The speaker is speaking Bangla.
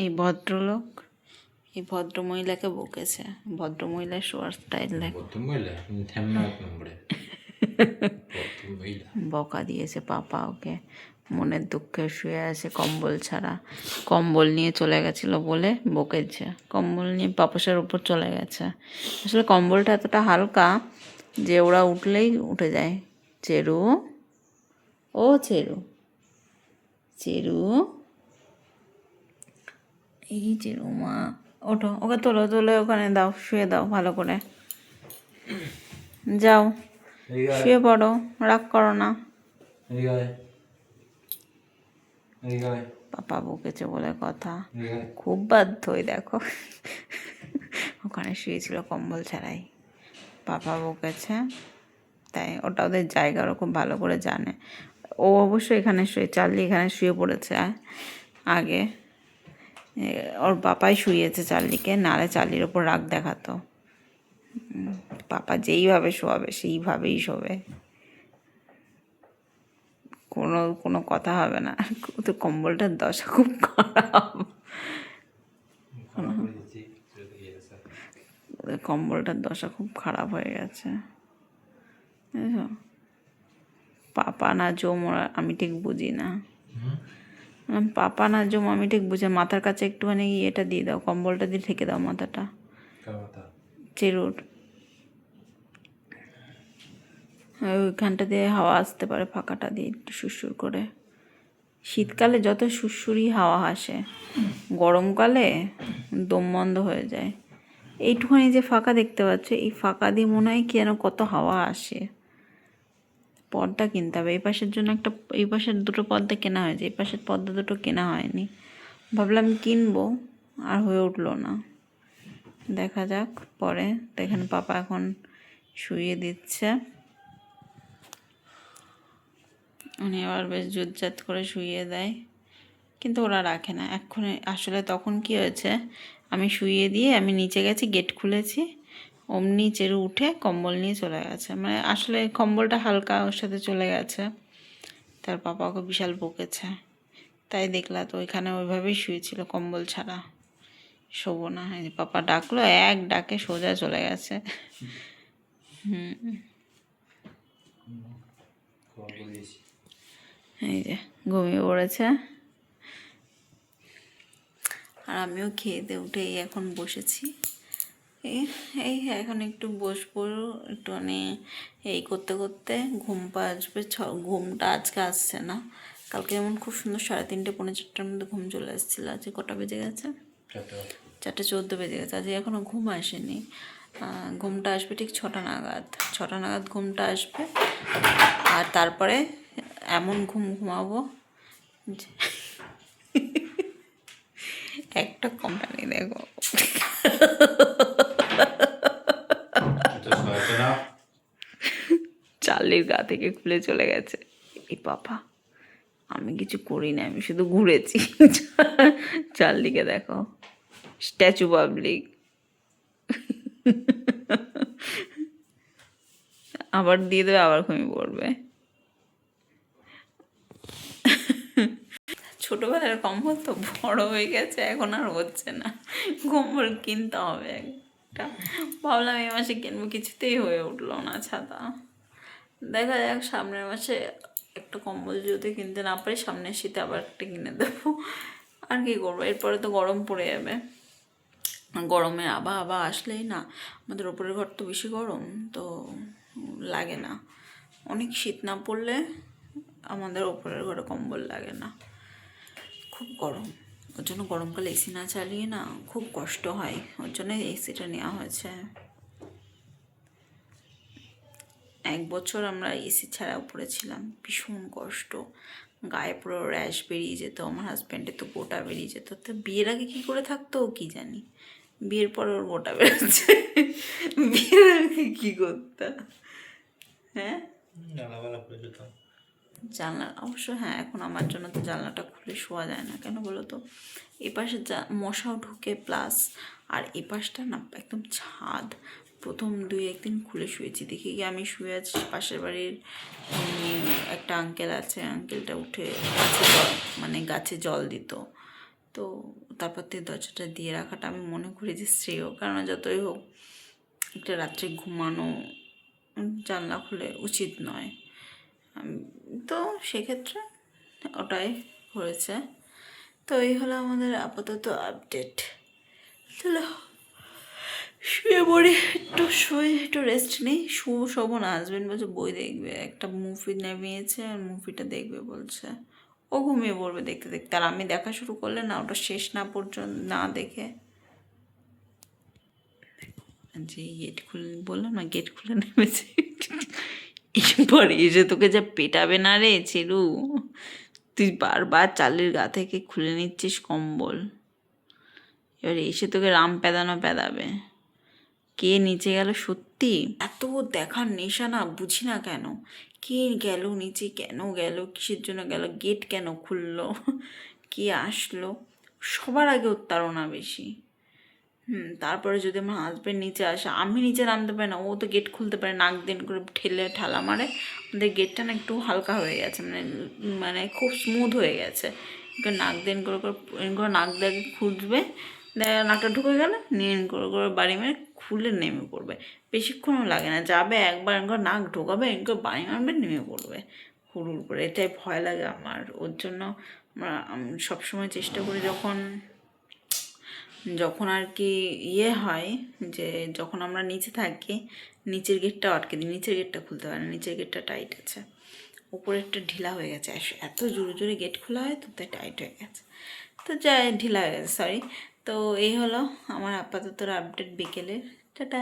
এই ভদ্রলোক এই ভদ্রমহিলাকে বকেছে। ভদ্রমহিলার শোয়ার স্টাইল দেখ। বকা দিয়েছে পাপা ওকে। মনের দুঃখে শুয়ে আছে কম্বল ছাড়া। কম্বল নিয়ে চলে গেছিলো বলে বকেছে। কম্বল নিয়ে পাপোশের উপর চলে গেছে। আসলে কম্বলটা এতটা হালকা যে ওরা উঠলেই উঠে যায়। চেরু, ও চেরু, চেরু, এই চেরু মা ওঠো, ওকে তোলো, তোলে ওখানে দাও, শুয়ে দাও ভালো করে। যাও শুয়ে পড়ো, রাগ করো না। পাপা বকেছে বলে কথা, খুব বাধ্যই দেখো। ওখানে শুয়েছিল কম্বল ছাড়াই, পাপা বকেছে তাই। ওটা ওদের জায়গা, ওরা খুব ভালো করে জানে। ও অবশ্য এখানে শুয়ে, চার্লি এখানে শুয়ে পড়েছে আগে। ওর পাপাই শুয়েছে চার্লিকে, নাহলে চার্লির ওপর রাগ দেখাতো। পাপা যেইভাবে শোয়াবে সেইভাবেই শোবে, কোনো কোনো কথা হবে না। তো কম্বলটার দশা খুব খারাপ, কম্বলটার দশা খুব খারাপ হয়ে গেছে। বুঝছো, পাপা না জম ওরা আমি ঠিক বুঝি না। পাপা না জম আমি ঠিক বুঝি। মাথার কাছে একটুখানি এটা দিয়ে দাও, কম্বলটা দিয়ে ঢেকে দাও মাথাটা। চেরুর ওইখানটা দিয়ে হাওয়া আসতে পারে, ফাঁকাটা দিয়ে একটু সুরসুর করে। শীতকালে যত সুরসুরি হাওয়া আসে, গরমকালে দম বন্ধ হয়ে যায়। এইটুখানি যে ফাঁকা দেখতে পাচ্ছ, এই ফাঁকা দিয়ে মনে হয় কি যেন কত হাওয়া আসে। পর্দা কিনতে হবে এই পাশের জন্য একটা, এই পাশের দুটো পর্দা কেনা হয়েছে, এই পাশের পর্দা দুটো কেনা হয়নি। ভাবলাম কিনবো, আর হয়ে উঠলো না। দেখা যাক পরে। তো এখানে পাপা এখন শুইয়ে দিচ্ছে, উনি আবার বেশ জুতজাত করে শুইয়ে দেয়, কিন্তু ওরা রাখে না এক্ষুনি। আসলে তখন কি হয়েছে, আমি শুইয়ে দিয়ে আমি নিচে গেছি, গেট খুলেছি, অমনি চেরু উঠে কম্বল নিয়ে চলে গেছে। মানে আসলে কম্বলটা হালকা, ওর সাথে চলে গেছে। তার পাপা ওকে বিশাল বকেছে, তাই দেখলা তো ওইখানে ওইভাবেই শুয়েছিল কম্বল ছাড়া, শোবো না। পাপা ডাকলো, এক ডাকে সোজা চলে গেছে। এই যে ঘুমিয়ে পড়েছে। আর আমিও খেয়ে দিয়ে উঠেই এখন বসেছি। এই এখন একটু বসবো, একটুখানি এই করতে করতে ঘুম আসবে। ঘুমটা আজকে আসছে না, কালকে যেমন খুব সুন্দর 3:30 পৌনে 4টার মধ্যে ঘুম চলে এসেছিলো। আজকে কটা বেজে গেছে? 4:14 বেজে গেছে। আজকে এখনও ঘুম আসেনি। ঘুমটা আসবে ঠিক 6টা নাগাদ। 6টা নাগাদ ঘুমটা আসবে, আর তারপরে এমন ঘুমাবো যে একটা কোম্পানি দেখো। চার্লির গা থেকে খুলে চলে গেছে। এই পাপা, আমি কিছু করি না, আমি শুধু ঘুরেছি। চার্লিকে দেখো, স্ট্যাচু পাবলিক। আবার দিয়ে দেবে, আবার ঘুমিয়ে পড়বে। ছোটবেলার কম্বল তো বড় হয়ে গেছে, এখন আর হচ্ছে না। কম্বল কিনতে হবে একটা। ভাবলাম এই মাসে কিনবো, কিছুতেই হয়ে উঠলো না ছাতা। দেখা যাক সামনের মাসে একটা কম্বল যদি কিনতে না পারি, সামনের শীতে আবার একটা কিনে দেবো। আর কি করবো, এরপরে তো গরম পড়ে যাবে। গরমের আবহাওয়া আসলেই না, আমাদের ওপরের ঘর তো বেশি গরম, তো লাগে না। অনেক শীত না পড়লে আমাদের ওপরের ঘরে কম্বল লাগে না, খুব গরম। ওর জন্য গরমকালে এসি না চালিয়ে না খুব কষ্ট হয়, ওর জন্য এসিটা নেওয়া হয়েছে। 1 বছর আমরা এসি ছাড়া উপরে ছিলাম, ভীষণ কষ্ট, গায়ে পুরো র্যাশ বেরিয়ে যেত। আমার হাজব্যান্ডের তো গোটা বেরিয়ে যেত। তো বিয়ের আগে কী করে থাকতো কি জানি, বিয়ের পর ওর গোটা বেরোচ্ছে। বিয়ের আগে কী করতাম? হ্যাঁ, জানলা অবশ্য, হ্যাঁ এখন আমার জন্য তো জানলাটা খুলে শোয়া যায় না। কেন বলো তো, এপাশে মশাও ঢুকে, প্লাস আর এপাশটা না একদম ছাদ। প্রথম 2-1 দিন খুলে শুয়েছি, দেখি গিয়ে আমি শুয়ে আছি, পাশের বাড়ির একটা আঙ্কেল আছে, আঙ্কেলটা উঠে গাছে জল দিত। তো তারপর থেকে দরজাটা দিয়ে রাখাটা আমি মনে করি যে শ্রেয়, কারণ যতই হোক একটা রাত্রে ঘুমানো জানলা খুলে উচিত নয়। তো সেক্ষেত্রে ওটাই হয়েছে। তো এই হলো আমাদের আপাতত আপডেট। চলো শুয়ে পড়ি, একটু শুয়ে একটু রেস্ট নিই। শোবো না, হাজব্যান্ড বলছে বই দেখবে, একটা মুভি নামিয়েছে আর মুভিটা দেখবে বলছে। ও ঘুমিয়ে পড়বে দেখতে দেখতে, আর আমি দেখা শুরু করলে না ওটা শেষ না পর্যন্ত না দেখে যে গেট খুলে বললাম না, গেট খুলে নেমেছে। এরপর এসে তোকে যা পেটাবে না রে ছেড়ু, তুই বারবার চালের গা থেকে খুলে নিচ্ছিস কম্বল, এবার এসে তোকে রাম পেদাবে। কে নিচে গেল সত্যি, এত দেখার নেশা না, বুঝি না কেন কে গেল নিচে, কেন গেল, কিসের জন্য গেল, গেট কেন খুললো, কে আসলো, সবার আগে ওর তাড়না বেশি। তারপরে যদি আমার হাজব্যান্ড নিচে আসে, আমি নিচে নামতে পারি না, ও তো গেট খুলতে পারে, নাক দিন করে ঠেলে ঠালা মারে। আমাদের গেটটা না একটু হালকা হয়ে গেছে, মানে মানে খুব স্মুথ হয়ে গেছে, নাক দিন করে করে নাক দিয়ে খুঁজবে, নাকটা ঢুকে গেলে নিন করে বাড়ি মেরে খুলে নেমে পড়বে। বেশিক্ষণও লাগে না, যাবে একবার একবার নাক ঢোকাবে, একবার বাড়ি মারবে, নেমে পড়বে হুড়ুর করে। এটাই ভয় লাগে আমার। ওর জন্য আমি সবসময় চেষ্টা করি যখন আর কি হয়, যে যখন আমরা নিচে থাকি নিচের গেটটা আটকে দিই, নিচের গেটটা খুলতে পারে না, নিচের গেটটা টাইট আছে, উপরেরটা ঢিলা হয়ে গেছে, এত জোরে জোরে গেট খোলা হয় তো তাই টাইট হয়ে গেছে, তো যাই ঢিলা হয়ে গেছে, সরি। তো এই হলো আমার আপাতত আপডেট বিকেলের। টাটা।